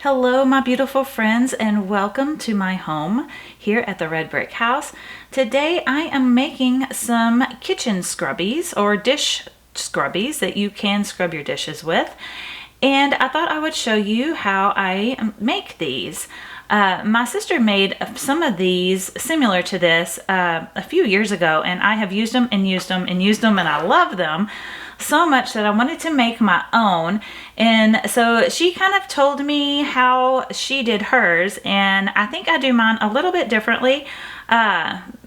Hello, my beautiful friends, and welcome to my home here at the Red Brick House. Today I am making some kitchen scrubbies or dish scrubbies that you can scrub your dishes with. And I thought I would show you how I make these. My sister made some of these similar to this a few years ago, and I have used them and used them and used them, and I love them so much that I wanted to make my own. And so she kind of told me how she did hers, and I think I do mine a little bit differently.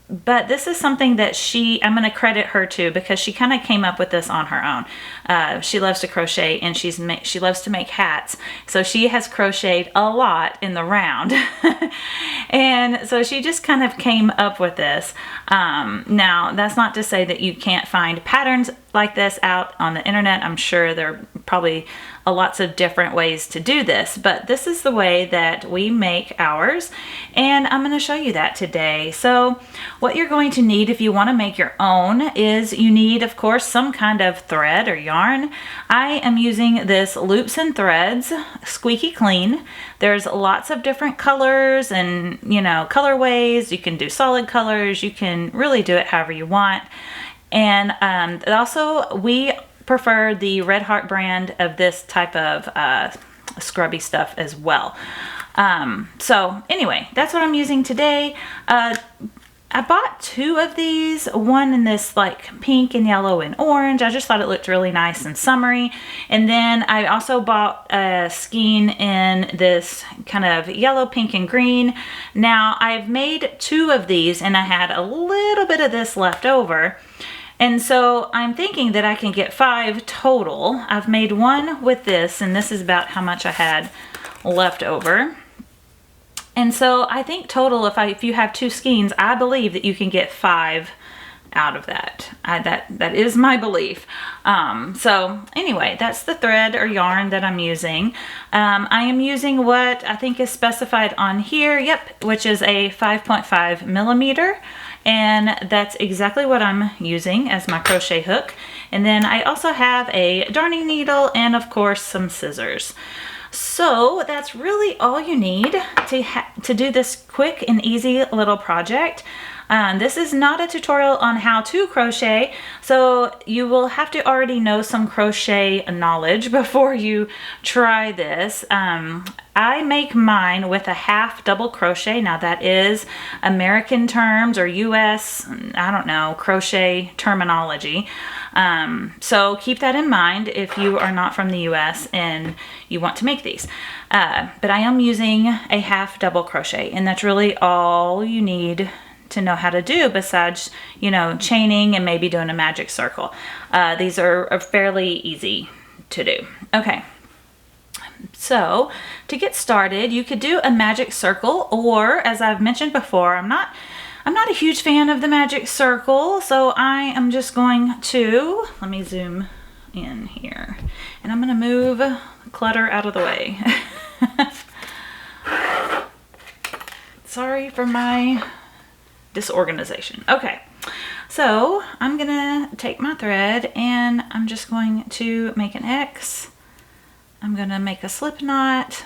But this is something that I'm going to credit her to, because she kind of came up with this on her own. She loves to crochet, and she loves to make hats. So she has crocheted a lot in the round. And so she just kind of came up with this. Now, that's not to say that you can't find patterns like this out on the internet. I'm sure there are probably lots of different ways to do this, but this is the way that we make ours, and I'm going to show you that today. So what you're going to need if you want to make your own is you need, of course, some kind of thread or yarn. I am using this Loops and Threads Squeaky Clean. There's lots of different colors and, colorways. You can do solid colors. You can really do it however you want. And also, we prefer the Red Heart brand of this type of scrubby stuff as well. So anyway, that's what I'm using today. I bought two of these, one in this like pink and yellow and orange. I just thought it looked really nice and summery. And then I also bought a skein in this kind of yellow, pink, and green. Now I've made two of these, and I had a little bit of this left over. And so I'm thinking that I can get 5 total. I've made one with this, and this is about how much I had left over. And so I think total, if you have 2 skeins, I believe that you can get 5 out of that. That is my belief. So anyway, that's the thread or yarn that I'm using. I am using what I think is specified on here. Yep, which is a 5.5 millimeter. And that's exactly what I'm using as my crochet hook. And then I also have a darning needle and, of course, some scissors. So that's really all you need to do this quick and easy little project. This is not a tutorial on how to crochet, so you will have to already know some crochet knowledge before you try this. I make mine with a half double crochet. Now that is American terms or US, I don't know, crochet terminology. So keep that in mind if you are not from the US and you want to make these. But I am using a half double crochet, and that's really all you need to know how to do, besides, chaining and maybe doing a magic circle. These are fairly easy to do. Okay. So to get started, you could do a magic circle, or as I've mentioned before, I'm not a huge fan of the magic circle, so I am just going to, let me zoom in here, and I'm going to move clutter out of the way. Sorry for my disorganization. Okay, so I'm gonna take my thread and I'm just going to make an X. I'm gonna make a slip knot.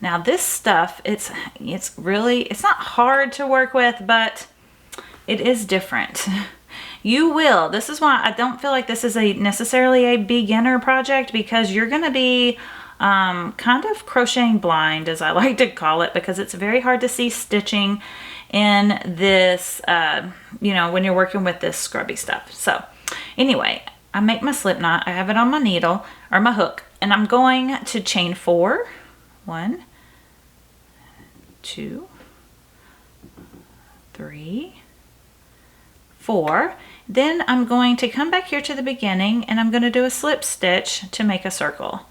Now this stuff, it's not hard to work with, but it is different. This is why I don't feel like this is necessarily a beginner project, because you're gonna be kind of crocheting blind, as I like to call it, because it's very hard to see stitching in this, when you're working with this scrubby stuff. So anyway, I make my slip knot. I have it on my needle or my hook, and I'm going to chain 4. 1, 2, 3, 4. Then I'm going to come back here to the beginning, and I'm going to do a slip stitch to make a circle.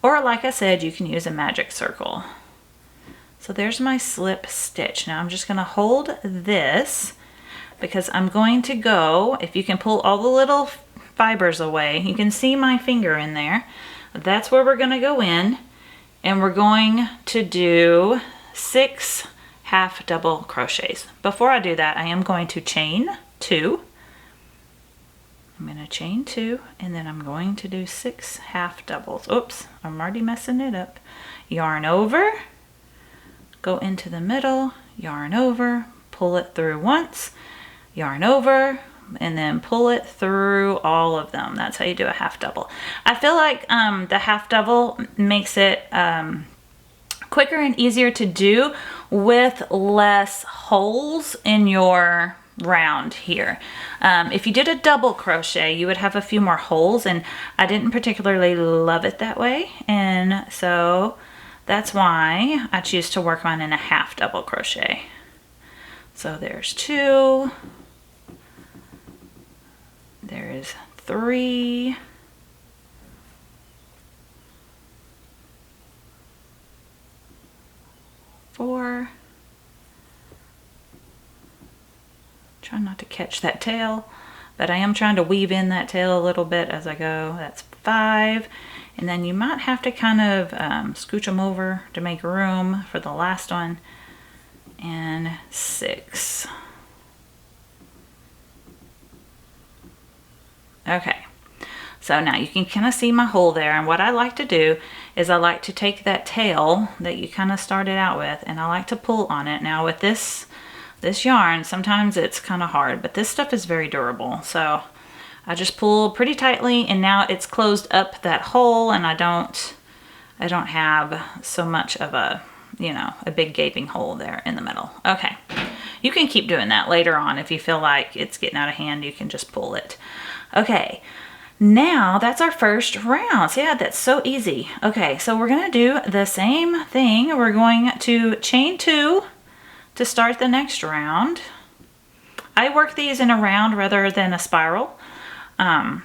Or like I said, you can use a magic circle. So there's my slip stitch. Now I'm just going to hold this, because I'm going to go, if you can pull all the little fibers away, you can see my finger in there. That's where we're going to go in, and we're going to do 6 half double crochets. Before I do that, I am going to chain 2. I'm going to chain 2, and then I'm going to do 6 half doubles. Oops, I'm already messing it up. Yarn over, go into the middle, yarn over, pull it through once, yarn over, and then pull it through all of them. That's how you do a half double. I feel like the half double makes it quicker and easier to do with less holes in your round here. If you did a double crochet, you would have a few more holes, and I didn't particularly love it that way, and so that's why I choose to work on in a half double crochet. So there's 2, there is 3, 4. Try not to catch that tail, but I am trying to weave in that tail a little bit as I go. That's 5, and then you might have to kind of scooch them over to make room for the last one, and 6. Okay, so now you can kind of see my hole there, and what I like to do is I like to take that tail that you kind of started out with, and I like to pull on it. Now with this yarn, sometimes it's kind of hard, but this stuff is very durable. So I just pull pretty tightly, and now it's closed up that hole, and I don't have so much of a, you know, a big gaping hole there in the middle. Okay, you can keep doing that later on. If you feel like it's getting out of hand, you can just pull it. Okay, now that's our first round. So yeah, that's so easy. Okay, so we're gonna do the same thing. We're going to chain 2 to start the next round. I work these in a round rather than a spiral.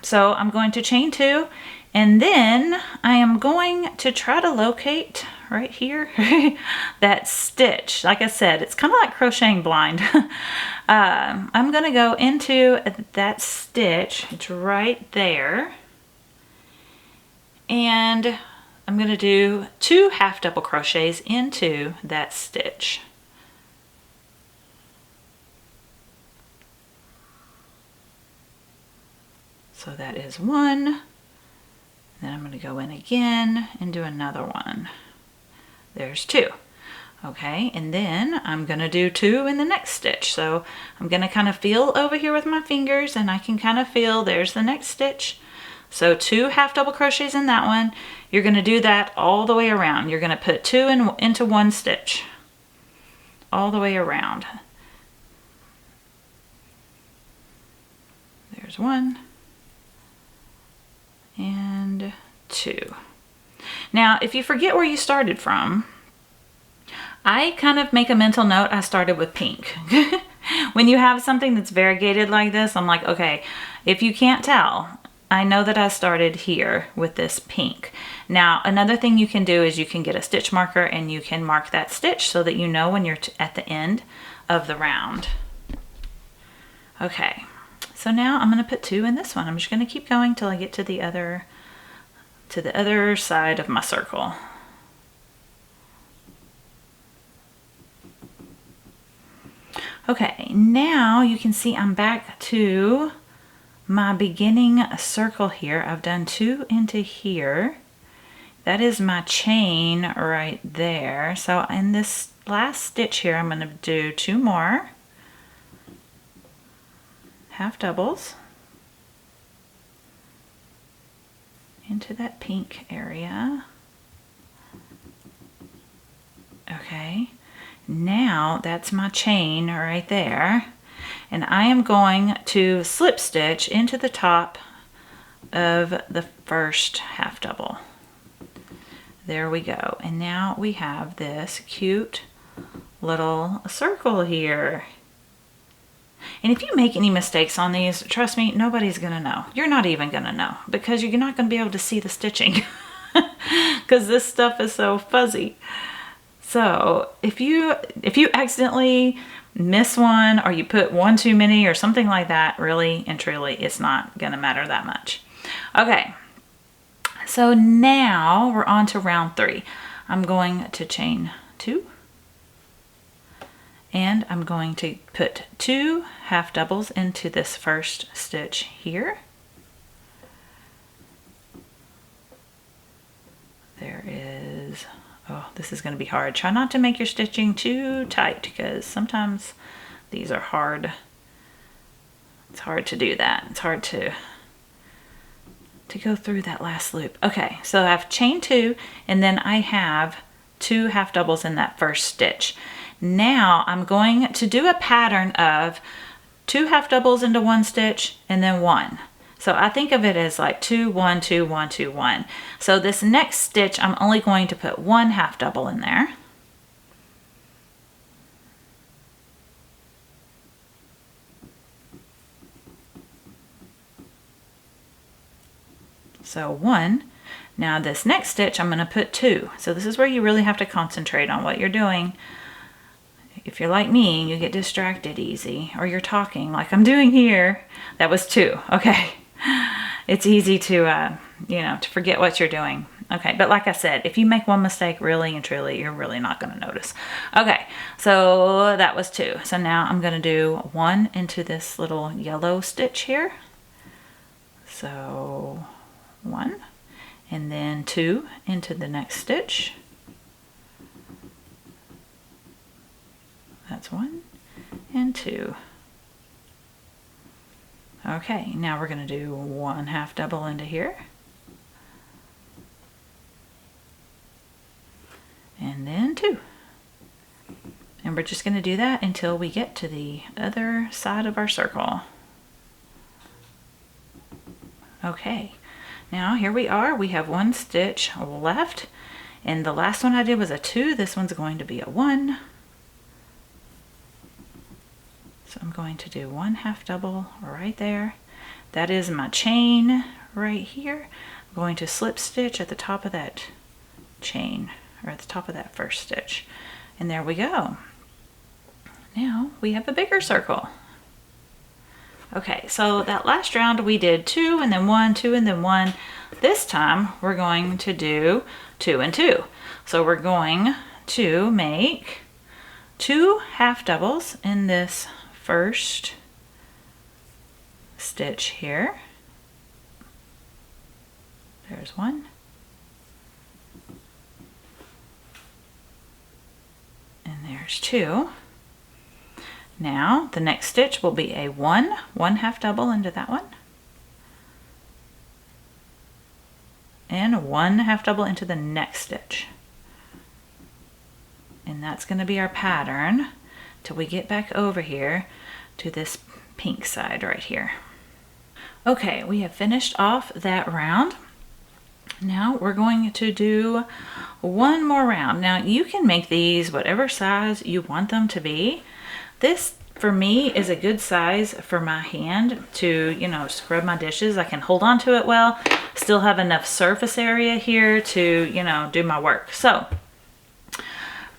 So I'm going to chain 2, and then I am going to try to locate right here that stitch. Like I said, it's kind of like crocheting blind. I'm going to go into that stitch. It's right there. And I'm going to do 2 half double crochets into that stitch. So that is 1. Then I'm going to go in again and do another one. There's 2. Okay, and then I'm going to do 2 in the next stitch. So I'm going to kind of feel over here with my fingers, and I can kind of feel there's the next stitch. So 2 half double crochets in that one. You're going to do that all the way around. You're going to put 2 into 1 stitch all the way around. There's 1. And 2. Now, if you forget where you started from, I kind of make a mental note. I started with pink. When you have something that's variegated like this, I'm like, okay, if you can't tell, I know that I started here with this pink. Now, another thing you can do is you can get a stitch marker and you can mark that stitch so that you know when you're at the end of the round. Okay. So now I'm going to put 2 in this one. I'm just going to keep going till I get to the other side of my circle. Okay, now you can see I'm back to my beginning circle here. I've done 2 into here. That is my chain right there. So in this last stitch here, I'm going to do 2 more half doubles into that pink area. Okay, now that's my chain right there, and I am going to slip stitch into the top of the first half double. There we go, and now we have this cute little circle here. And if you make any mistakes on these, trust me, nobody's gonna know. You're not even gonna know, because you're not gonna be able to see the stitching because this stuff is so fuzzy. So if you accidentally miss one, or you put one too many or something like that, really and truly, it's not gonna matter that much. Okay, so now we're on to round 3. I'm going to chain 2. And I'm going to put 2 half doubles into this first stitch here. there is, oh, this is going to be hard. Try not to make your stitching too tight because sometimes these are hard. It's hard to do that. It's hard to go through that last loop. Okay, so I have chain 2 and then I have 2 half doubles in that first stitch. Now I'm going to do a pattern of 2 half doubles into 1 stitch and then 1. So I think of it as like 2, 1, 2, 1, 2, 1. So this next stitch, I'm only going to put 1 half double in there. So 1. Now this next stitch, I'm going to put 2. So this is where you really have to concentrate on what you're doing. If you're like me, you get distracted easy, or you're talking like I'm doing here. That was 2. Okay. It's easy to, you know, to forget what you're doing. Okay, but like I said, if you make one mistake, really and truly, you're really not going to notice. Okay, so that was 2. So now I'm going to do 1 into this little yellow stitch here. So 1, and then 2 into the next stitch. That's 1 and 2. Okay, now we're going to do 1 half double into here. And then 2. And we're just going to do that until we get to the other side of our circle. Okay, now here we are. We have 1 stitch left. And the last one I did was a 2. This one's going to be a 1. So I'm going to do 1 half double right there. That is my chain right here. I'm going to slip stitch at the top of that chain, or at the top of that first stitch. And there we go. Now we have a bigger circle. Okay, so that last round we did 2 and then 1, 2 and then 1. This time we're going to do 2 and 2. So we're going to make 2 half doubles in this first stitch here. There's 1. And there's 2. Now the next stitch will be a 1 half double into that one. And 1 half double into the next stitch. And that's going to be our pattern till we get back over here to this pink side right here. Okay, we have finished off that round. Now we're going to do one more round. Now you can make these whatever size you want them to be. This for me is a good size for my hand to, you know, scrub my dishes. I can hold on to it well, still have enough surface area here to, you know, do my work. So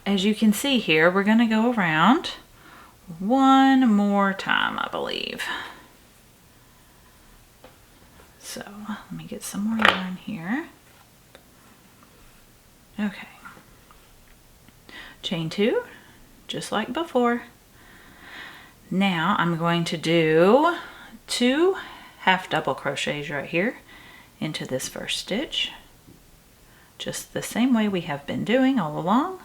as you can see here, we're going to go around one more time, I believe. So let me get some more yarn here. Okay. Chain 2, just like before. Now I'm going to do 2 half double crochets right here into this first stitch, just the same way we have been doing all along.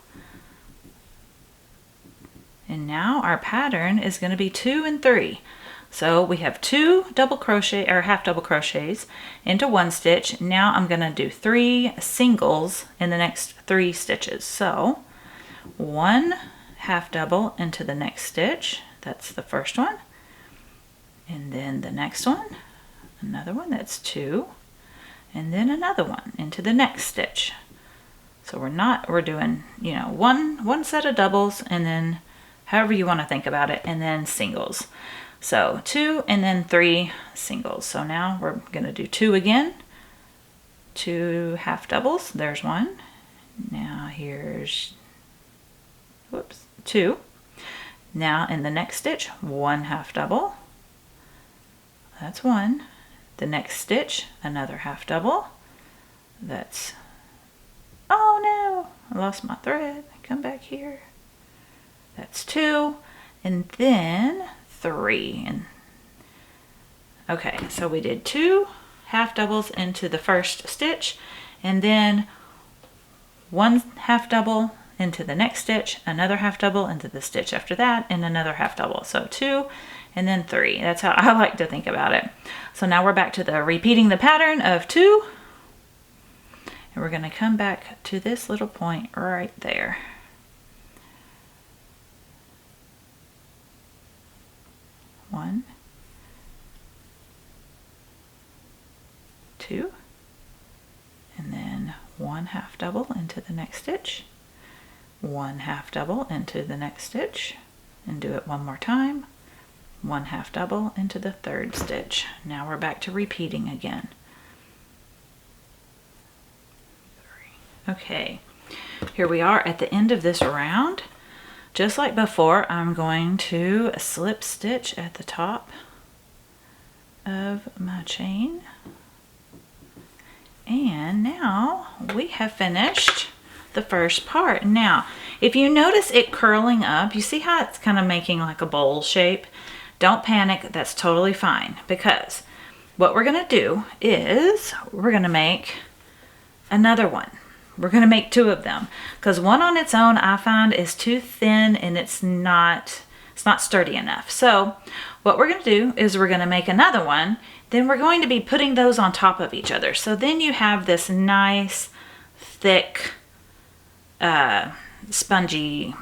And now our pattern is going to be 2 and 3. So we have 2 double crochet or half double crochets into one stitch. Now I'm going to do 3 singles in the next 3 stitches. So 1 half double into the next stitch. That's the first one. And then the next one, another one, that's 2. And then another one into the next stitch. So we're doing, you know, one set of doubles and then however you want to think about it, and then singles. So 2 and then 3 singles. So now we're going to do 2 again. 2 half doubles. There's 1. Now here's, whoops, 2. Now in the next stitch, 1 half double. That's 1. The next stitch, another half double. That's, oh no, I lost my thread. Come back here. That's 2, and then 3. And okay, so we did 2 half doubles into the first stitch, and then one half double into the next stitch, another half double into the stitch after that, and another half double. So 2 and then 3. That's how I like to think about it. So now we're back to the repeating the pattern of 2, and we're going to come back to this little point right there. One, 2, and then 1 half double into the next stitch, 1 half double into the next stitch, and do it one more time, 1 half double into the third stitch. Now we're back to repeating again. Okay, here we are at the end of this round. Just like before, I'm going to slip stitch at the top of my chain. And now we have finished the first part. Now, if you notice it curling up, you see how it's kind of making like a bowl shape? Don't panic, that's totally fine, because what we're gonna do is we're gonna make another one. We're gonna make 2 of them, because one on its own I find is too thin and it's not sturdy enough. So what we're gonna do is we're gonna make another one, then we're going to be putting those on top of each other. So then you have this nice, thick, spongy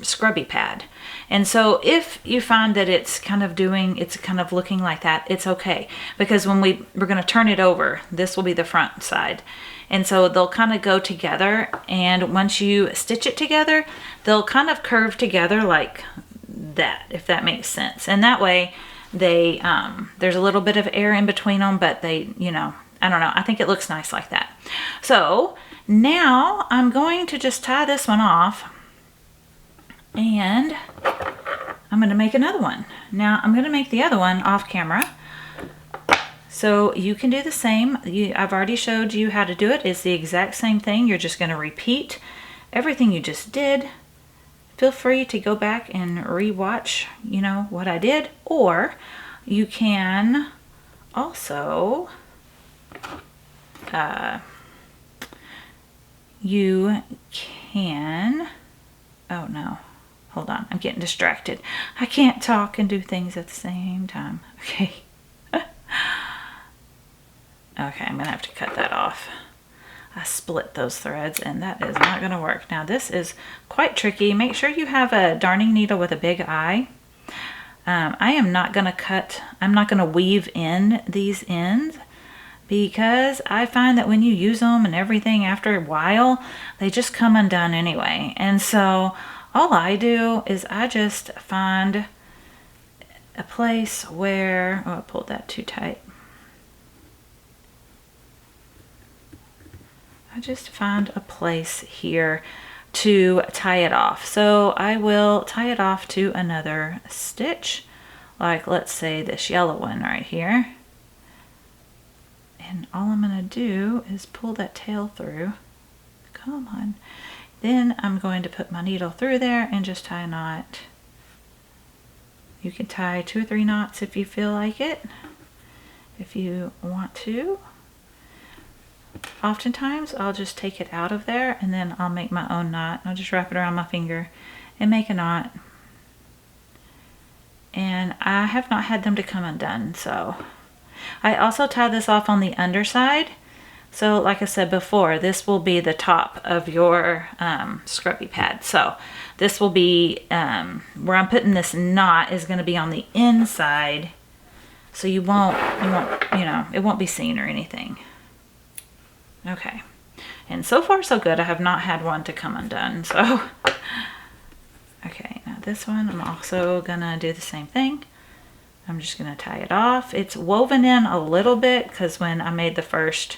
scrubby pad. And so if you find that it's kind of looking like that, it's okay. Because when we're gonna turn it over, this will be the front side. And so they'll kind of go together, and once you stitch it together, they'll kind of curve together like that, if that makes sense. And that way they there's a little bit of air in between them, but they, you know, I don't know, I think it looks nice like that. So now I'm going to just tie this one off, and I'm going to make another one. Now I'm going to make the other one off camera, so you can do the same. I've already showed you how to do it. It's the exact same thing. You're just going to repeat everything you just did. Feel free to go back and re-watch, you know, what I did, or you can also oh no, hold on, I'm getting distracted. I can't talk and do things at the same time. Okay. Okay, I'm gonna have to cut that off. I split those threads and that is not gonna work. Now this is quite tricky. Make sure you have a darning needle with a big eye. I am not gonna weave in these ends, because I find that when you use them and everything, after a while, they just come undone anyway. And so all I do is I just find a place where, oh, I pulled that too tight. I just find a place here to tie it off. So I will tie it off to another stitch, like let's say this yellow one right here. And all I'm gonna do is pull that tail through. Come on. Then I'm going to put my needle through there and just tie a knot. You can tie 2 or 3 knots if you feel like it, if you want to. Oftentimes I'll just take it out of there and then I'll make my own knot. I'll just wrap it around my finger and make a knot. And I have not had them to come undone. So I also tie this off on the underside. So like I said before, this will be the top of your scrubby pad. So this will be where I'm putting this knot is going to be on the inside, so you won't, you know, it won't be seen or anything. Okay, and so far so good. I have not had one to come undone. So okay, now this one I'm also gonna do the same thing. I'm just gonna tie it off. It's woven in a little bit because when I made the first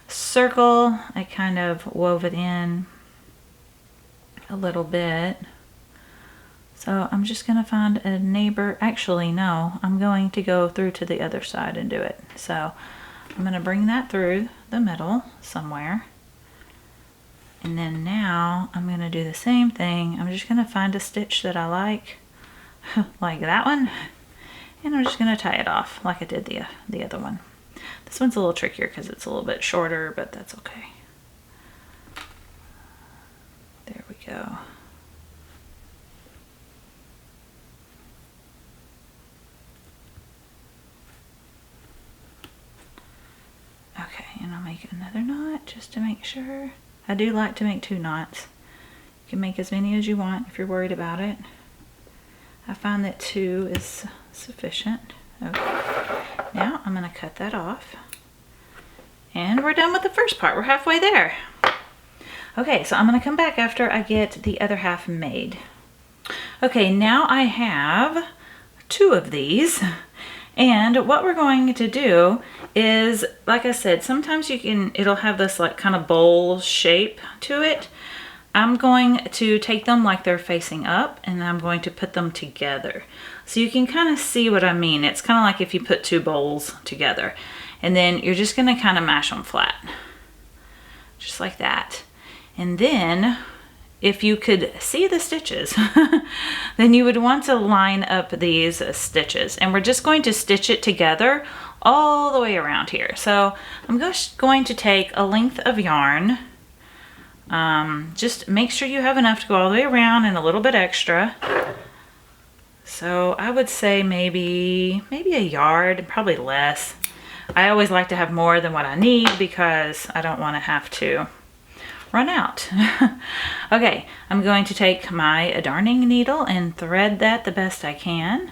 circle, I kind of wove it in a little bit. So I'm just gonna find a neighbor. Actually, no, I'm going to go through to the other side and do it. So I'm gonna bring that through the middle somewhere. And then now I'm gonna do the same thing. I'm just gonna find a stitch that I like, like that one. And I'm just gonna tie it off like I did the other one. This one's a little trickier because it's a little bit shorter, but that's okay. make another knot just to make sure. I do like to make 2 knots. You can make as many as you want if you're worried about it. I find that 2 is sufficient. Okay. Now I'm going to cut that off. And we're done with the first part. We're halfway there. Okay, so I'm going to come back after I get the other half made. Okay, now I have 2 of these. And what we're going to do is, like I said, sometimes it'll have this like kind of bowl shape to it. I'm going to take them like they're facing up, and I'm going to put them together. So you can kind of see what I mean. It's kind of like if you put 2 bowls together, and then you're just going to kind of mash them flat. Just like that. And then if you could see the stitches, then you would want to line up these stitches. And we're just going to stitch it together all the way around here. So I'm just going to take a length of yarn. Just make sure you have enough to go all the way around and a little bit extra. So I would say maybe a yard, probably less. I always like to have more than what I need because I don't want to have to run out. Okay, I'm going to take my darning needle and thread that the best I can.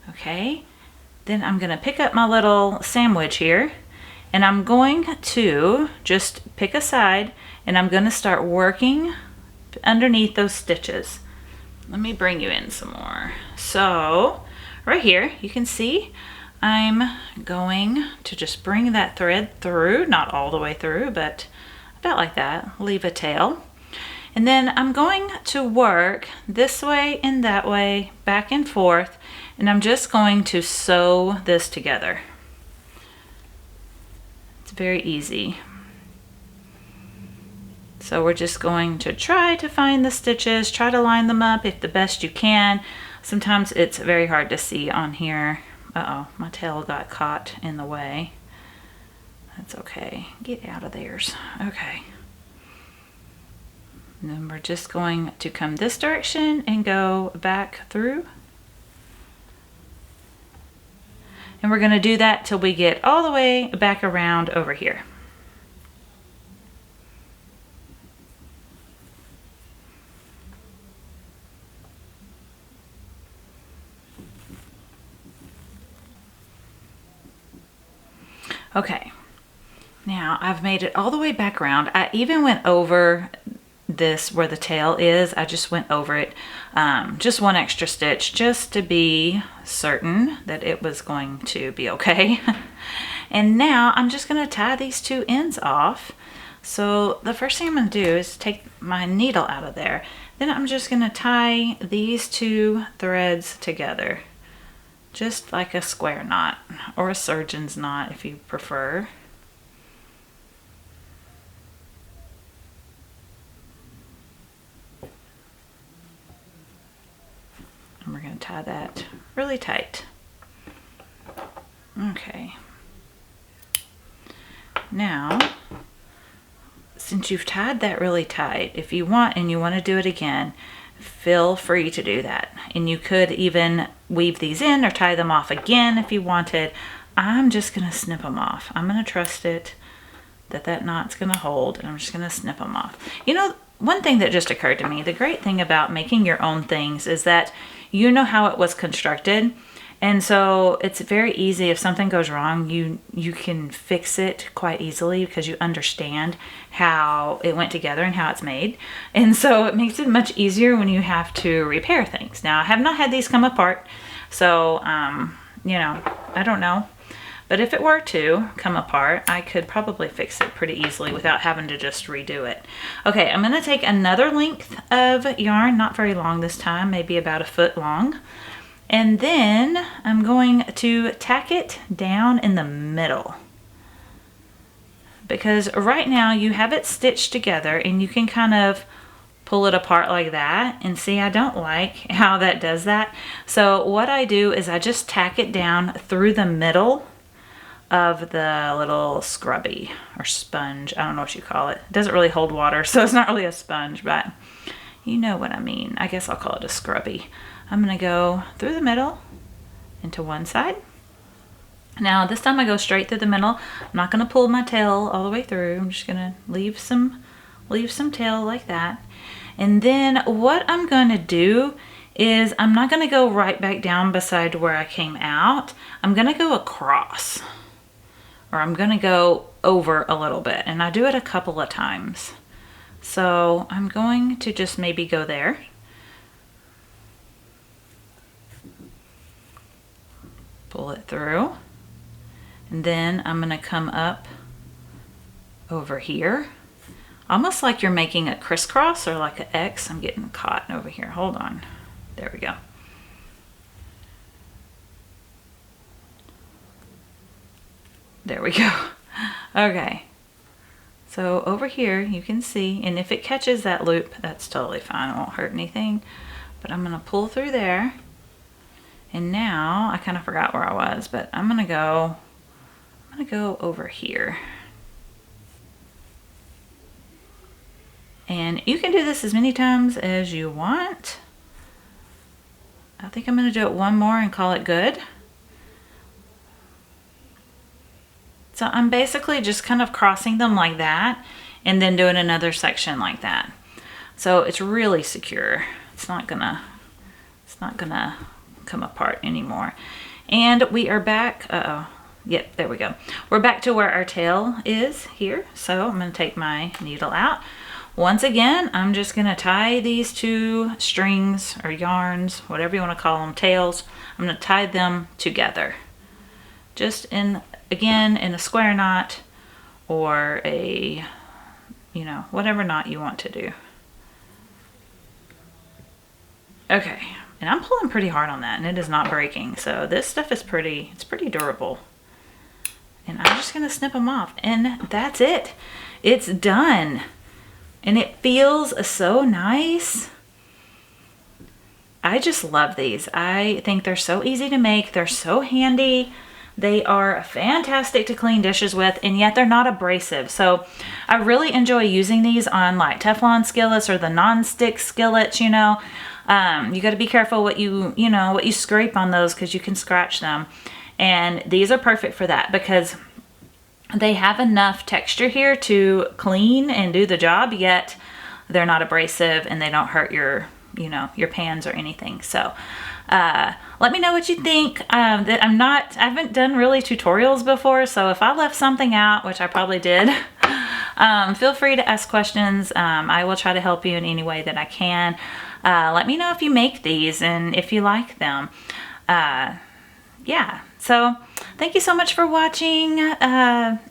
Okay, then I'm going to pick up my little sandwich here, and I'm going to just pick a side, and I'm going to start working underneath those stitches. Let me bring you in some more. So right here you can see I'm going to just bring that thread through, not all the way through, but about like that, leave a tail. And then I'm going to work this way and that way, back and forth, and I'm just going to sew this together. It's very easy. So we're just going to try to find the stitches, try to line them up if the best you can. Sometimes it's very hard to see on here. Uh-oh, my tail got caught in the way. That's okay. Get out of theirs. Okay. And then we're just going to come this direction and go back through. And we're going to do that till we get all the way back around over here. Okay. Now I've made it all the way back around. I even went over this where the tail is. I just went over it, just 1 extra stitch just to be certain that it was going to be okay. And now I'm just going to tie these 2 ends off. So the first thing I'm going to do is take my needle out of there. Then I'm just going to tie these 2 threads together, just like a square knot or a surgeon's knot if you prefer. And we're going to tie that really tight. Okay. Now, since you've tied that really tight, if you want and you want to do it again, feel free to do that. And you could even weave these in or tie them off again if you wanted. I'm just going to snip them off. I'm going to trust it that knot's going to hold, and I'm just going to snip them off. You know, one thing that just occurred to me, the great thing about making your own things is that you know how it was constructed. And so it's very easy. If something goes wrong, you can fix it quite easily because you understand how it went together and how it's made. And so it makes it much easier when you have to repair things. Now, I have not had these come apart, so, you know, I don't know. But if it were to come apart, I could probably fix it pretty easily without having to just redo it. Okay, I'm going to take another length of yarn, not very long this time, maybe about 1 foot long. And then I'm going to tack it down in the middle. Because right now you have it stitched together and you can kind of pull it apart like that. And see, I don't like how that does that. So what I do is I just tack it down through the middle of the little scrubby or sponge. I don't know what you call it. It doesn't really hold water, so it's not really a sponge, but you know what I mean. I guess I'll call it a scrubby. I'm going to go through the middle into one side Now this time I go straight through the middle. I'm not going to pull my tail all the way through. I'm just going to leave some tail like that. And then what I'm going to do is I'm not going to go right back down beside where I came out. I'm going to go across, or I'm going to go over a little bit, and I do it a couple of times. So I'm going to just maybe go there. Pull it through. And then I'm going to come up over here. Almost like you're making a crisscross or like an X. I'm getting caught over here. Hold on. There we go. There we go. Okay. So over here you can see, and if it catches that loop, that's totally fine. It won't hurt anything. But I'm going to pull through there. And now I kind of forgot where I was, but I'm going to go over here. And you can do this as many times as you want. I think I'm going to do it one more and call it good. So I'm basically just kind of crossing them like that and then doing another section like that. So it's really secure. It's not gonna come apart anymore. And we are back. Yep, there we go. We're back to where our tail is here. So I'm going to take my needle out. Once again, I'm just going to tie these two strings or yarns, whatever you want to call them, tails. I'm going to tie them together. Just again in a square knot or a, whatever knot you want to do. Okay, and I'm pulling pretty hard on that and it is not breaking. So this stuff is pretty durable. And I'm just going to snip them off, and that's it. It's done. And it feels so nice. I just love these. I think they're so easy to make. They're so handy. They are fantastic to clean dishes with, and yet they're not abrasive. So I really enjoy using these on like Teflon skillets or the non-stick skillets, You got to be careful what you scrape on those, because you can scratch them. And these are perfect for that because they have enough texture here to clean and do the job, yet they're not abrasive and they don't hurt your pans or anything. So let me know what you think. I haven't done really tutorials before, so if I left something out, which I probably did, feel free to ask questions. I will try to help you in any way that I can. Let me know if you make these and if you like them. Yeah, so thank you so much for watching.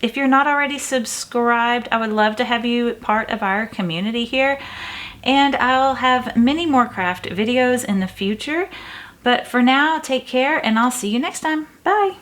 If you're not already subscribed, I would love to have you part of our community here. And I'll have many more craft videos in the future. But for now, take care, and I'll see you next time. Bye.